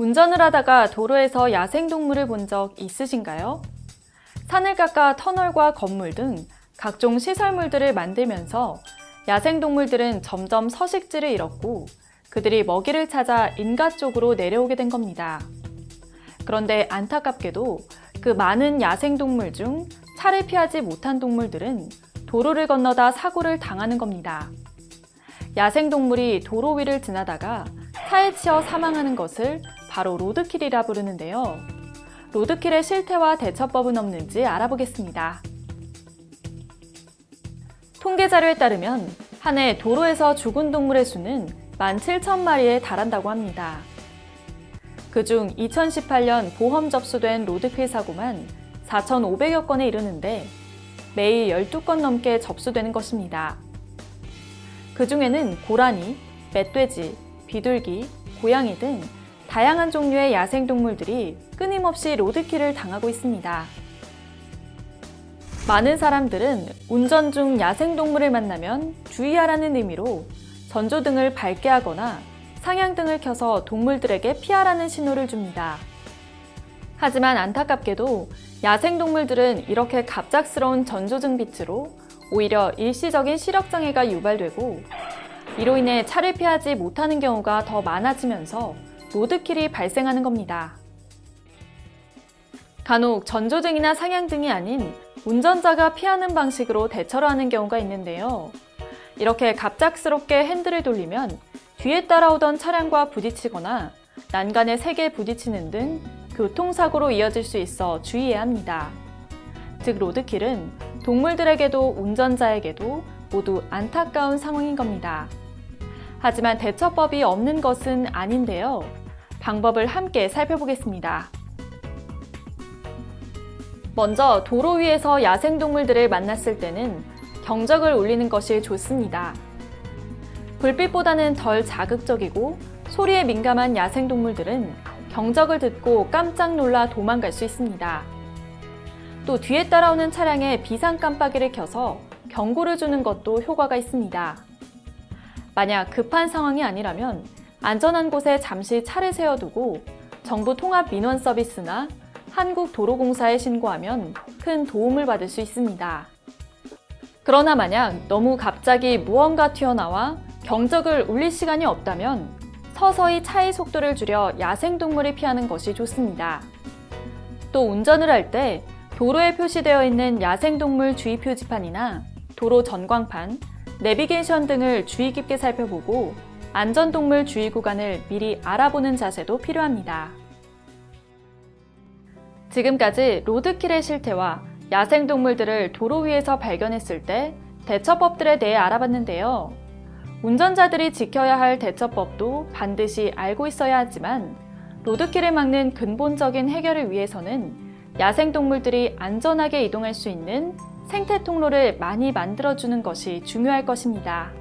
운전을 하다가 도로에서 야생동물을 본 적 있으신가요? 산을 깎아 터널과 건물 등 각종 시설물들을 만들면서 야생동물들은 점점 서식지를 잃었고 그들이 먹이를 찾아 인가 쪽으로 내려오게 된 겁니다. 그런데 안타깝게도 그 많은 야생동물 중 차를 피하지 못한 동물들은 도로를 건너다 사고를 당하는 겁니다. 야생동물이 도로 위를 지나다가 차에 치여 사망하는 것을 바로 로드킬이라 부르는데요. 로드킬의 실태와 대처법은 없는지 알아보겠습니다. 통계 자료에 따르면 한 해 도로에서 죽은 동물의 수는 17,000마리에 달한다고 합니다. 그중 2018년 보험 접수된 로드킬 사고만 4,500여 건에 이르는데 매일 12건 넘게 접수되는 것입니다. 그 중에는 고라니, 멧돼지, 비둘기, 고양이 등 다양한 종류의 야생동물들이 끊임없이 로드킬을 당하고 있습니다. 많은 사람들은 운전 중 야생동물을 만나면 주의하라는 의미로 전조등을 밝게 하거나 상향등을 켜서 동물들에게 피하라는 신호를 줍니다. 하지만 안타깝게도 야생동물들은 이렇게 갑작스러운 전조등 빛으로 오히려 일시적인 시력장애가 유발되고 이로 인해 차를 피하지 못하는 경우가 더 많아지면서 로드킬이 발생하는 겁니다. 간혹 전조등이나 상향등이 아닌 운전자가 피하는 방식으로 대처를 하는 경우가 있는데요. 이렇게 갑작스럽게 핸들을 돌리면 뒤에 따라오던 차량과 부딪히거나 난간에 세게 부딪히는 등 교통사고로 이어질 수 있어 주의해야 합니다. 즉 로드킬은 동물들에게도 운전자에게도 모두 안타까운 상황인 겁니다. 하지만 대처법이 없는 것은 아닌데요. 방법을 함께 살펴보겠습니다. 먼저 도로 위에서 야생동물들을 만났을 때는 경적을 울리는 것이 좋습니다. 불빛보다는 덜 자극적이고 소리에 민감한 야생동물들은 경적을 듣고 깜짝 놀라 도망갈 수 있습니다. 또 뒤에 따라오는 차량에 비상 깜빡이를 켜서 경고를 주는 것도 효과가 있습니다. 만약 급한 상황이 아니라면 안전한 곳에 잠시 차를 세워두고 정부 통합 민원 서비스나 한국도로공사에 신고하면 큰 도움을 받을 수 있습니다. 그러나 만약 너무 갑자기 무언가 튀어나와 경적을 울릴 시간이 없다면 서서히 차의 속도를 줄여 야생동물을 피하는 것이 좋습니다. 또 운전을 할 때 도로에 표시되어 있는 야생동물 주의 표지판이나 도로 전광판, 내비게이션 등을 주의 깊게 살펴보고 안전동물 주의 구간을 미리 알아보는 자세도 필요합니다. 지금까지 로드킬의 실태와 야생동물들을 도로 위에서 발견했을 때 대처법들에 대해 알아봤는데요. 운전자들이 지켜야 할 대처법도 반드시 알고 있어야 하지만 로드킬을 막는 근본적인 해결을 위해서는 야생동물들이 안전하게 이동할 수 있는 생태 통로를 많이 만들어주는 것이 중요할 것입니다.